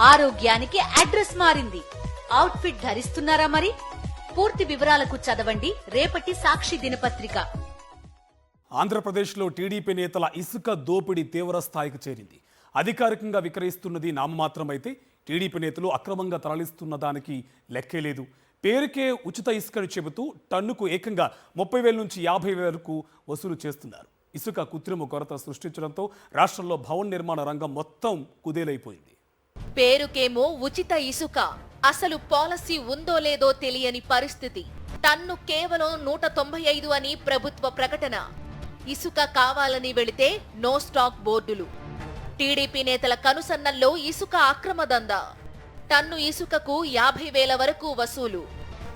ఆరోగ్యానికి అడ్రస్ మారింది. అవుట్ఫిట్ ధరిస్తున్నారా మరి? పూర్తి వివరాలకు చదవండి రేపటి సాక్షి దినపత్రిక. ఆంధ్రప్రదేశ్లో టీడీపీ నేతల ఇసుక దోపిడీ తీవ్ర స్థాయికి చేరింది. అధికారికంగా విక్రయిస్తున్నది నామమాత్రమైతే టీడీపీ నేతలు అక్రమంగా తరలిస్తున్న దానికి లెక్కేలేదు. పేరుకే ఉచిత ఇసుకను చెబుతూ టన్నుకు ఏకంగా 30,000 నుంచి 50,000 వరకు వసూలు చేస్తున్నారు. ఇసుక కృత్రిమ కొరత సృష్టించడంతో రాష్ట్రంలో భవన నిర్మాణ రంగం మొత్తం కుదేలైపోయింది. పేరుకేమో ఉచిత ఇసుక, అసలు పాలసీ ఉందో లేదో తెలియని పరిస్థితి. టన్ను కేవలం 195 అని ప్రభుత్వ ప్రకటన. ఇసుక కావాలని వెళితే నో స్టాక్ బోర్డులు. టీడీపీ నేతల కనుసన్నల్లో ఇసుక అక్రమదందా. టన్ను ఇసుకకు 50,000 వరకు వసూలు.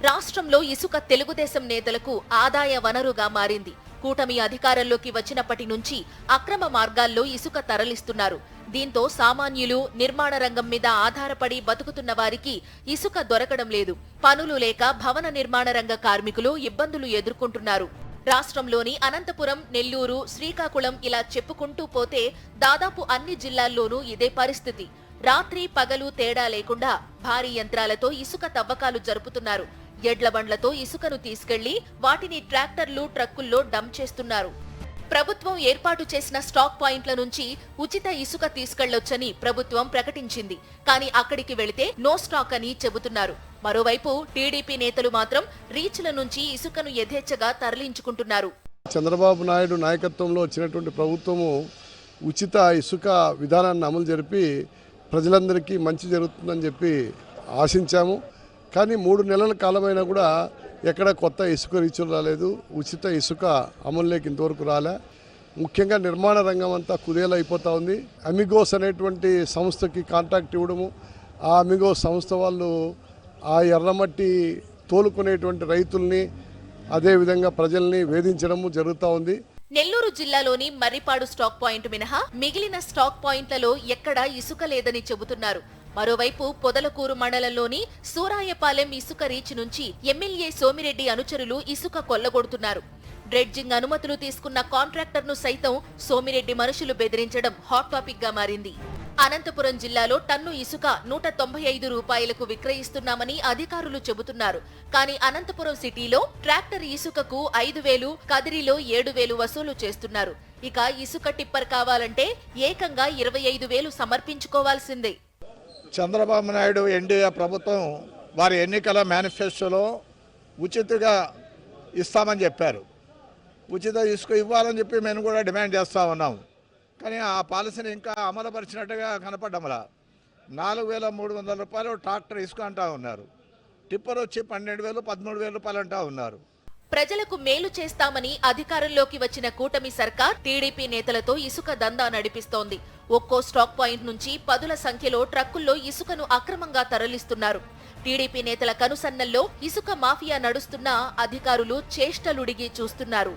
రాష్ట్రంలో ఇసుక తెలుగుదేశం నేతలకు ఆదాయ వనరుగా మారింది. కూటమి అధికారంలోకి వచ్చినప్పటి నుంచి అక్రమ మార్గాల్లో ఇసుక తరలిస్తున్నారు. దీంతో సామాన్యులు, నిర్మాణ రంగం మీద ఆధారపడి బతుకుతున్న వారికి ఇసుక దొరకడం లేదు. పనులు లేక భవన నిర్మాణ రంగ కార్మికులు ఇబ్బందులు ఎదుర్కొంటున్నారు. రాష్ట్రంలోని అనంతపురం, నెల్లూరు, శ్రీకాకుళం ఇలా చెప్పుకుంటూ పోతే దాదాపు అన్ని జిల్లాల్లోనూ ఇదే పరిస్థితి. రాత్రి పగలు తేడా లేకుండా భారీ యంత్రాలతో ఇసుక తవ్వకాలు జరుపుతున్నారు. ఎడ్ల బండ్లతో ఇసుకను తీసుకెళ్లి వాటిని ట్రాక్టర్లు, ట్రక్కుల్లో డంప్ చేస్తున్నారు. ప్రభుత్వం ఏర్పాటు చేసిన స్టాక్ పాయింట్ల నుంచి ఉచిత ఇసుక తీసుకెళ్లొచ్చని ప్రభుత్వం ప్రకటించింది. కానీ అక్కడికి వెళితే నో స్టాక్ అని చెబుతున్నారు. మరోవైపు టీడీపీ నేతలు మాత్రం రీచ్ల నుంచి ఇసుకను యథేచ్ఛగా తరలించుకుంటున్నారు. చంద్రబాబు నాయుడు నాయకత్వంలో వచ్చినటువంటి ప్రభుత్వము ఉచిత ఇసుక విధానాన్ని అమలు జరిపి ప్రజలందరికీ మంచి జరుగుతుందని చెప్పి ఆశించాము. కానీ 3 నెలల కాలమైనా కూడా ఎక్కడ కొత్త ఇసుక రీచులు రాలేదు. ఉచిత ఇసుక అమలులోకి ఇంతవరకు రాలే. ముఖ్యంగా నిర్మాణ రంగం అంతా కుదేలైపోతూ ఉంది. అమిగోస్ అనేటువంటి సంస్థకి కాంట్రాక్ట్ ఇవ్వడము, ఆ అమిగోస్ సంస్థ వాళ్ళు ఆ ఎర్రమట్టి తోలుకునేటువంటి రైతుల్ని, అదేవిధంగా ప్రజల్ని వేధించడము జరుగుతూ ఉంది. నెల్లూరు జిల్లాలోని మర్రిపాడు స్టాక్ పాయింట్ మినహా మిగిలిన స్టాక్ పాయింట్లలో ఎక్కడా ఇసుక లేదని చెబుతున్నారు. మరోవైపు పొదలకూరు మండలంలోని సూరాయపాలెం ఇసుక రీచ్ నుంచి ఎమ్మెల్యే సోమిరెడ్డి అనుచరులు ఇసుక కొల్లగొడుతున్నారు. డ్రెడ్జింగ్ అనుమతులు తీసుకున్న కాంట్రాక్టర్ను సైతం సోమిరెడ్డి మనుషులు బెదిరించడం హాట్ టాపిక్ గా మారింది. అనంతపురం జిల్లాలో టన్ను ఇసుక 195 రూపాయలకు విక్రయిస్తున్నామని అధికారులు చెబుతున్నారు. కానీ అనంతపురం సిటీలో ట్రాక్టర్ ఇసుకకు 5,000, కదిరిలో 7,000 వసూలు చేస్తున్నారు. ఇక ఇసుక టిప్పర్ కావాలంటే ఏకంగా 25,000 సమర్పించుకోవాల్సిందే. చంద్రబాబు నాయుడు ఎన్డీఏ ప్రభుత్వం వారి ఎన్నికల మేనిఫెస్టోలో ఉచితంగా ఇస్తామని చెప్పారు. ఉచిత ఇసుక ఇవ్వాలని చెప్పి మేము కూడా డిమాండ్ చేస్తూ ఉన్నాము. కానీ ఆ పాలసీని ఇంకా అమలుపరిచినట్టుగా కనపడ్డంలా. 4,300 రూపాయలు ట్రాక్టర్ ఇసుక అంటూ ఉన్నారు. టిప్పర్ వచ్చి 12,000, 13,000 రూపాయలు అంటూ ఉన్నారు. ప్రజలకు మేలు చేస్తామని అధికారంలోకి వచ్చిన కూటమి సర్కార్ టీడీపీ నేతలతో ఇసుక దందా నడిపిస్తోంది. ఒక్కో స్టాక్ పాయింట్ నుంచి పదుల సంఖ్యలో ట్రక్కుల్లో ఇసుకను అక్రమంగా తరలిస్తున్నారు. టీడీపీ నేతల కనుసన్నల్లో ఇసుక మాఫియా నడుస్తున్నా అధికారులు చేష్టలుడిగి చూస్తున్నారు.